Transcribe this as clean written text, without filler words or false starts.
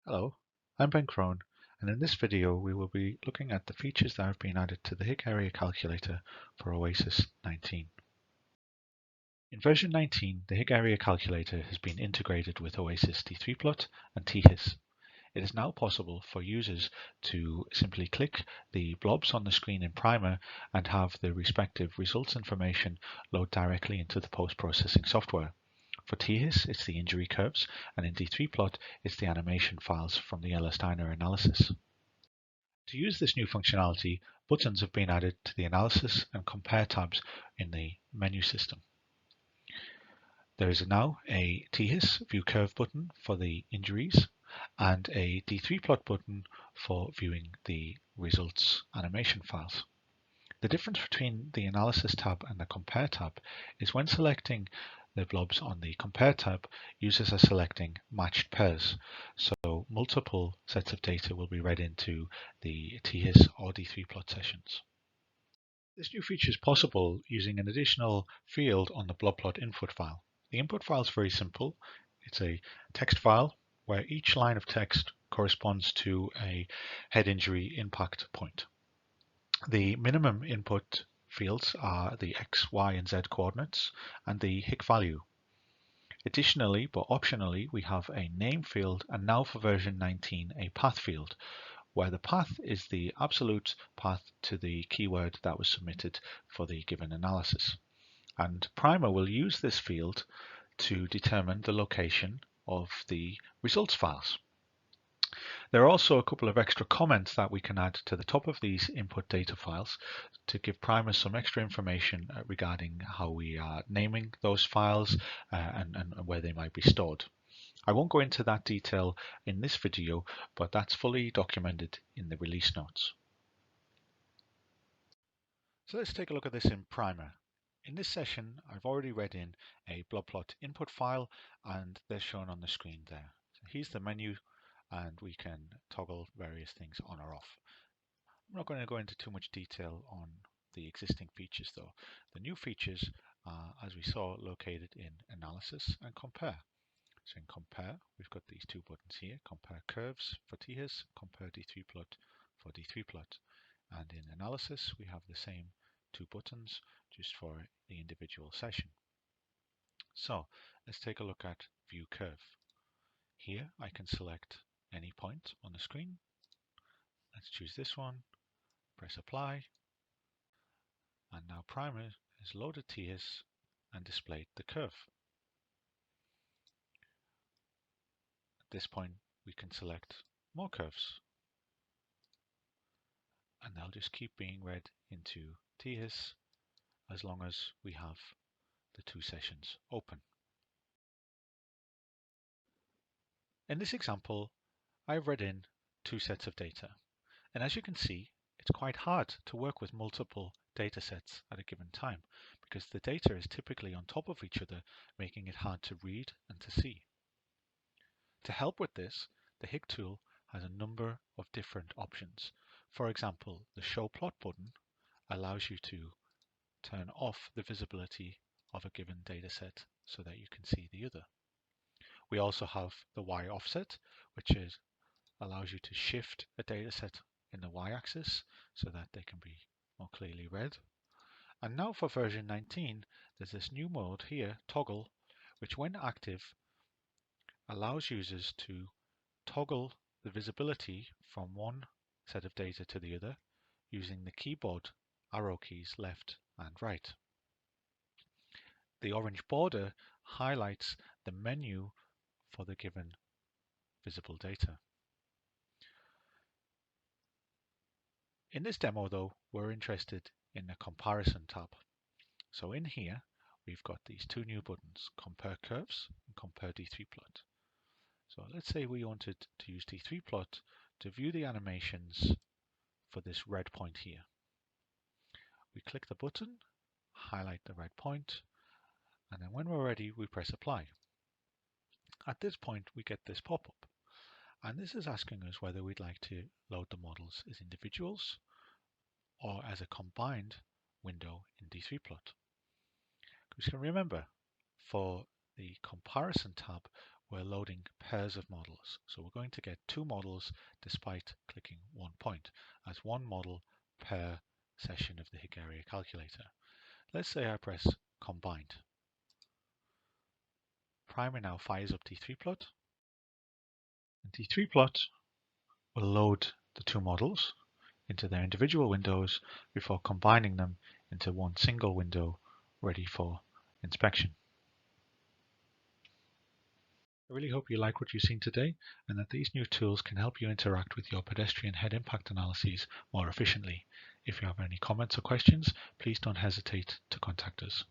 Hello, I'm Ben Crone, and in this video we will be looking at the features that have been added to the HIC area calculator for Oasys 19. In version 19, the HIC area calculator has been integrated with Oasys D3plot and THIS. It is now possible for users to simply click the blobs on the screen in Primer and have the respective results information load directly into the post-processing software. For THIS, it's the injury curves, and in D3plot, it's the animation files from the LS-DYNA analysis. To use this new functionality, buttons have been added to the Analysis and Compare tabs in the menu system. There is now a THIS View Curve button for the injuries and a D3plot button for viewing the results animation files. The difference between the Analysis tab and the Compare tab is when selecting the blobs on the Compare tab, users are selecting matched pairs, so multiple sets of data will be read into the THIS or D3plot sessions. This new feature is possible using an additional field on the blobplot input file. The input file is very simple. It's a text file where each line of text corresponds to a head injury impact point. The minimum input fields are the X, Y, and Z coordinates and the HIC value. Additionally, but optionally, we have a name field and now for version 19, a path field, where the path is the absolute path to the keyword that was submitted for the given analysis. And Primer will use this field to determine the location of the results files. There are also a couple of extra comments that we can add to the top of these input data files to give Primer some extra information regarding how we are naming those files and where they might be stored. I won't go into that detail in this video, but that's fully documented in the release notes. So let's take a look at this in Primer. In this session, I've already read in a blobplot input file and they're shown on the screen there. So here's the menu and we can toggle various things on or off. I'm not going to go into too much detail on the existing features though. The new features are, as we saw, located in Analysis and Compare. So in Compare, we've got these two buttons here, Compare Curves for THIS, Compare D3plot for D3plot. And in Analysis, we have the same two buttons just for the individual session. So let's take a look at View Curve. Here I can select any point on the screen. Let's choose this one, press Apply, and now Primer has loaded THIS and displayed the curve. At this point we can select more curves and they'll just keep being read into THIS as long as we have the two sessions open. In this example, I've read in two sets of data, and as you can see, it's quite hard to work with multiple data sets at a given time because the data is typically on top of each other, making it hard to read and to see. To help with this, the HIC tool has a number of different options. For example, the Show Plot button allows you to turn off the visibility of a given data set so that you can see the other. We also have the Y offset, which allows you to shift a data set in the Y-axis so that they can be more clearly read. And now for version 19, there's this new mode here, Toggle, which when active allows users to toggle the visibility from one set of data to the other using the keyboard arrow keys left and right. The orange border highlights the menu for the given visible data. In this demo though, we're interested in the Comparison tab. So in here, we've got these two new buttons, Compare Curves and Compare D3plot. So let's say we wanted to use D3plot to view the animations for this red point here. We click the button, highlight the red point, and then when we're ready, we press Apply. At this point, we get this pop-up, and this is asking us whether we'd like to load the models as individuals or as a combined window in D3plot. Because you can remember, for the Comparison tab, we're loading pairs of models. So we're going to get two models despite clicking one point, as one model per session of the HIC area calculator. Let's say I press combined. Primer now fires up T3plot, and T3plot will load the two models into their individual windows before combining them into one single window ready for inspection. I really hope you like what you've seen today and that these new tools can help you interact with your pedestrian head impact analyses more efficiently. If you have any comments or questions, please don't hesitate to contact us.